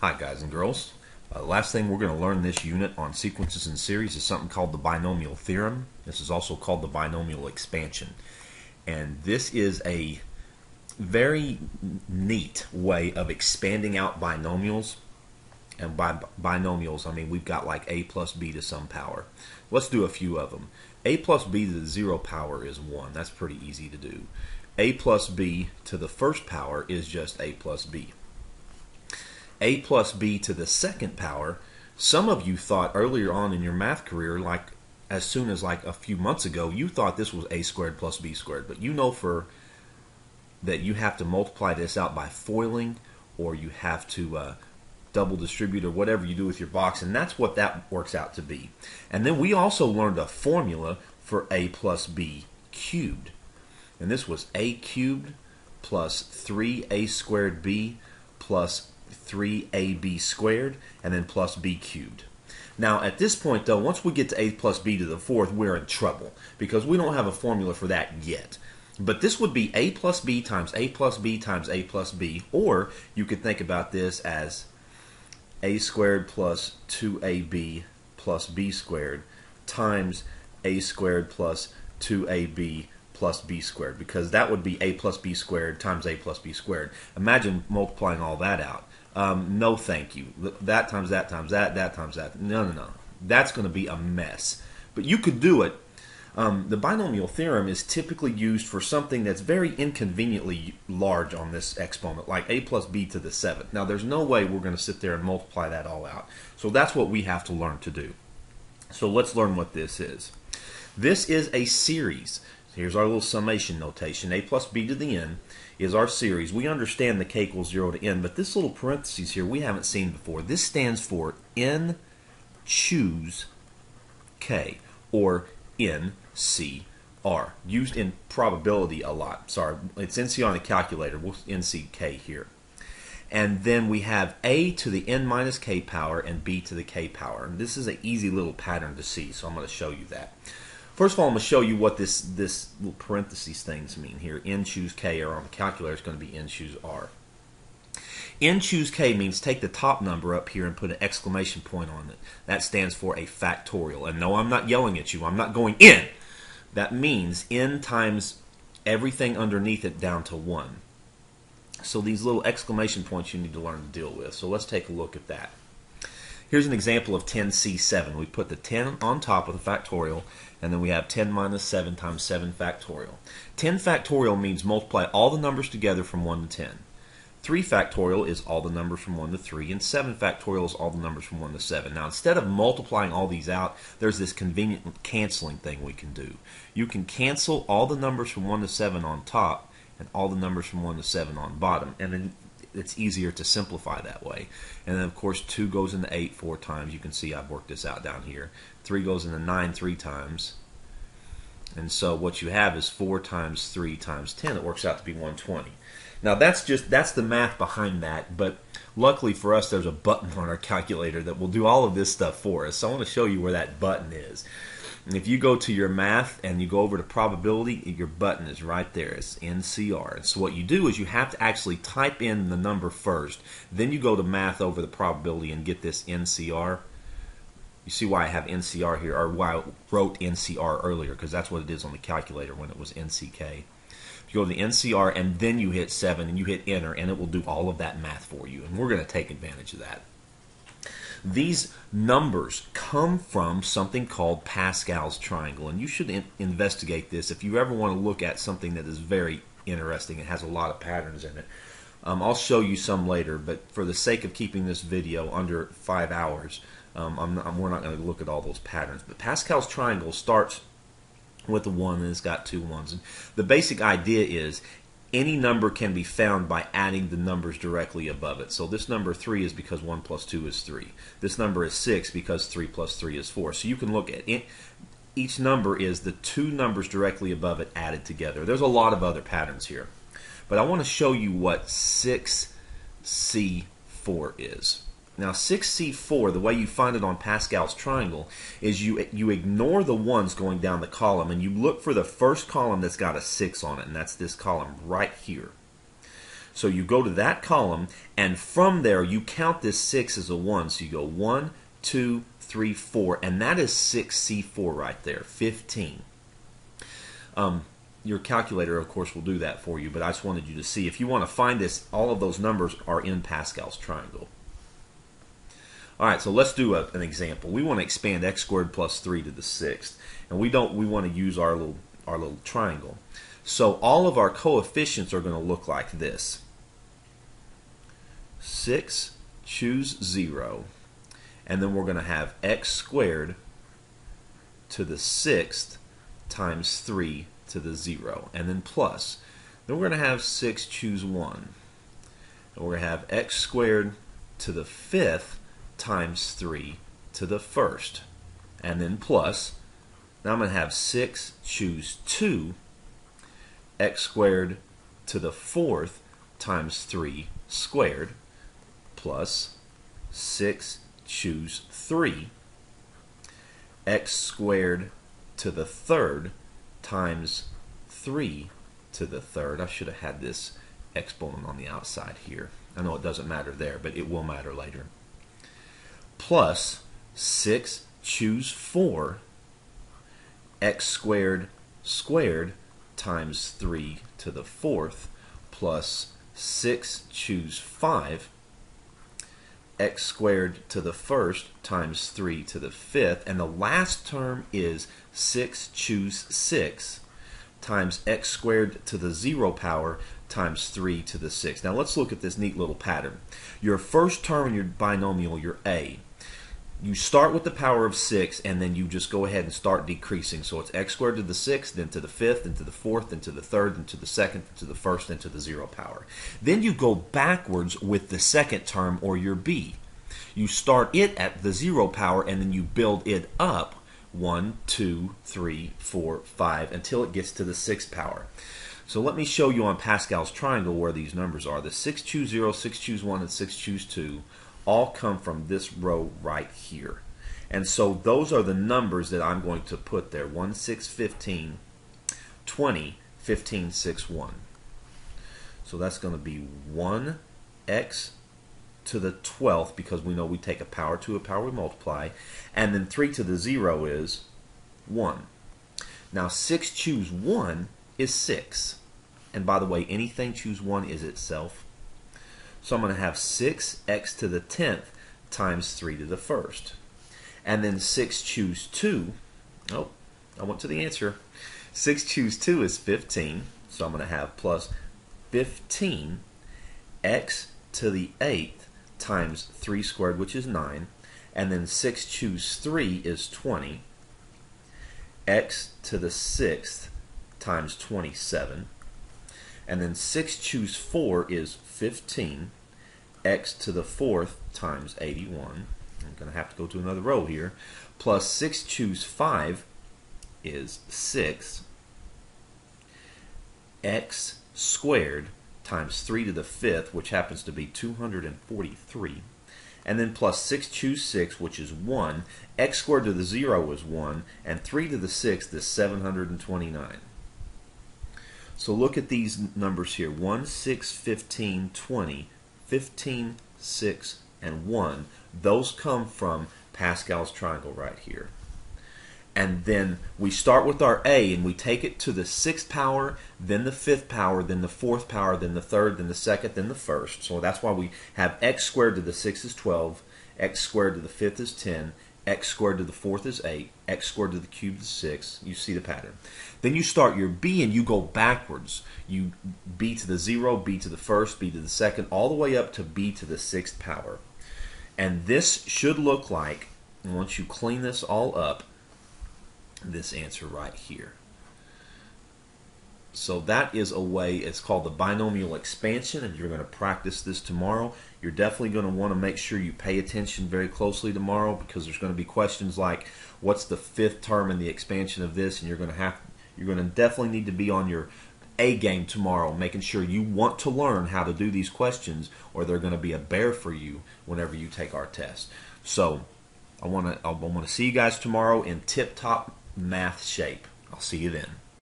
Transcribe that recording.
Hi guys and girls. Last thing we're going to learn this unit on sequences and series is something called the binomial theorem. This is also called the binomial expansion. And this is a very neat way of expanding out binomials. And by binomials, I mean we've got like a plus b to some power. Let's do a few of them. A plus b to the 0 power is 1. That's pretty easy to do. A plus b to the first power is just a plus b. A plus b to the second power, some of you thought earlier on in your math career, like as soon as like a few months ago, you thought this was a squared plus b squared. But you know that you have to multiply this out by foiling, or you have to double distribute, or whatever you do with your box, and that's what that works out to be. And then we also learned a formula for a plus b cubed. And this was a cubed plus 3a squared b plus 3ab squared, and then plus b cubed. Now at this point though, once we get to a plus b to the fourth, we're in trouble because we don't have a formula for that yet. But this would be a plus b times a plus b times a plus b, or you could think about this as a squared plus 2ab plus b squared times a squared plus 2ab plus b squared, because that would be a plus b squared times a plus b squared. Imagine multiplying all that out. No thank you. That times that times that, that times that. No. That's going to be a mess. But you could do it. The binomial theorem is typically used for something that's very inconveniently large on this exponent, like a plus b to the 7th. Now there's no way we're going to sit there and multiply that all out. So that's what we have to learn to do. So let's learn what this is. This is a series. Here's our little summation notation. A plus b to the n is our series. We understand the k equals 0 to n, but this little parentheses here we haven't seen before. This stands for n choose k, or NCR. Used in probability a lot. Sorry, it's NC on the calculator. We'll NC k here. And then we have a to the n minus k power and b to the k power. And this is an easy little pattern to see, so I'm going to show you that. First of all, I'm going to show you what this little parentheses things mean here. N choose k, or on the calculator it's going to be n choose r. N choose k means take the top number up here and put an exclamation point on it. That stands for a factorial. And no, I'm not yelling at you. I'm not going in. That means n times everything underneath it down to 1. So these little exclamation points you need to learn to deal with. So let's take a look at that. Here's an example of 10c7. We put the 10 on top of the factorial, and then we have 10 minus 7 times 7 factorial. 10 factorial means multiply all the numbers together from 1 to 10. 3 factorial is all the numbers from 1 to 3, and 7 factorial is all the numbers from 1 to 7. Now, instead of multiplying all these out, there's this convenient canceling thing we can do. You can cancel all the numbers from 1 to 7 on top and all the numbers from 1 to 7 on bottom, and then it's easier to simplify that way. And then, of course, 2 goes into 8 4 times. You can see I've worked this out down here. 3 goes into 9 3 times. And so what you have is 4 times 3 times 10. It works out to be 120. Now that's the math behind that, but luckily for us there's a button on our calculator that will do all of this stuff for us. So I want to show you where that button is. And if you go to your math and you go over to probability, your button is right there. It's NCR. And so what you do is you have to actually type in the number first, then you go to math over the probability and get this NCR. You see why I have NCR here, or why I wrote NCR earlier, because that's what it is on the calculator when it was NCK. You go to the NCR and then you hit 7 and you hit enter, and it will do all of that math for you, and we're going to take advantage of that. These numbers come from something called Pascal's Triangle, and you should investigate this if you ever want to look at something that is very interesting. It has a lot of patterns in it. I'll show you some later, but for the sake of keeping this video under 5 hours, we're not going to look at all those patterns. But Pascal's Triangle starts with a 1 and it's got 2 1s. And the basic idea is any number can be found by adding the numbers directly above it. So this number 3 is because 1 plus 2 is 3. This number is 6 because 3 plus 3 is 4. So you can look at it. Each number is the 2 numbers directly above it added together. There's a lot of other patterns here. But I want to show you what 6C4 is. Now 6C4, the way you find it on Pascal's Triangle, is you ignore the 1s going down the column and you look for the first column that's got a 6 on it, and that's this column right here. So you go to that column, and from there you count this 6 as a 1. So you go 1, 2, 3, 4, and that is 6C4 right there, 15. Your calculator, of course, will do that for you, but I just wanted you to see. If you want to find this, all of those numbers are in Pascal's triangle. All right, so let's do an example. We want to expand x squared plus 3 to the 6th, and we want to use our little triangle. So all of our coefficients are going to look like this. 6, choose 0, and then we're going to have x squared to the 6th times 3 to the 0, and then plus. Then we're going to have 6, choose 1, and we're going to have x squared to the 5th times 3 to the 1st, and then plus. Now I'm going to have 6, choose 2, x squared to the 4th times 3 squared, plus 6, choose 3, x squared to the 3rd times 3 to the 3rd. I should have had this exponent on the outside here. I know it doesn't matter there, but it will matter later. Plus 6, choose 4, x squared squared times 3 to the 4th, plus 6, choose 5, x squared to the 1st times 3 to the 5th, and the last term is 6, choose 6 times x squared to the 0 power times 3 to the 6th. Now let's look at this neat little pattern. Your first term in your binomial, your a, you start with the power of 6, and then you just go ahead and start decreasing. So it's x squared to the 6th, then to the 5th, then to the 4th, then to the 3rd, then to the 2nd, then to the 1st, then to the 0 power. Then you go backwards with the second term, or your b. You start it at the 0 power, and then you build it up 1, 2, 3, 4, 5, until it gets to the 6th power. So let me show you on Pascal's triangle where these numbers are. The 6, choose 0, 6, choose 1, and 6, choose 2 all come from this row right here. And so those are the numbers that I'm going to put there. 1, 6, 15, 20, 15, 6, 1. So that's going to be 1x to the 12th, because we know we take a power to a power, we multiply. And then 3 to the 0 is 1. Now 6 choose 1 is 6. And by the way, anything choose 1 is itself. So I'm going to have 6x to the 10th times 3 to the 1st. And then 6 choose 2. Oh, I went to the answer. 6 choose 2 is 15. So I'm going to have plus 15 x to the 8th times 3 squared, which is 9. And then 6 choose 3 is 20. X to the 6th times 27. And then 6 choose 4 is 15. X to the 4th times 81. I'm going to have to go to another row here. Plus 6 choose 5 is 6. X squared times 3 to the 5th, which happens to be 243. And then plus 6 choose 6, which is 1. X squared to the 0 is 1. And 3 to the 6th is 729. So look at these numbers here. 1, 6, 15, 20, 15, 6, and 1. Those come from Pascal's triangle right here. And then we start with our a, and we take it to the 6th power, then the 5th power, then the 4th power, then the 3rd, then the 2nd, then the 1st. So that's why we have x squared to the 6th is 12, x squared to the 5th is 10, x squared to the 4th is 8, x squared to the cube is 6. You see the pattern. Then you start your b, and you go backwards. You b to the 0, b to the 1st, b to the 2nd, all the way up to b to the 6th power. And this should look like, once you clean this all up, this answer right here. So that is a way, it's called the binomial expansion, and you're going to practice this tomorrow. You're definitely going to want to make sure you pay attention very closely tomorrow, because there's going to be questions like, what's the 5th term in the expansion of this? And you're going to definitely need to be on your A game tomorrow, making sure you want to learn how to do these questions, or they're going to be a bear for you whenever you take our test. So I want to see you guys tomorrow in tip-top math shape. I'll see you then.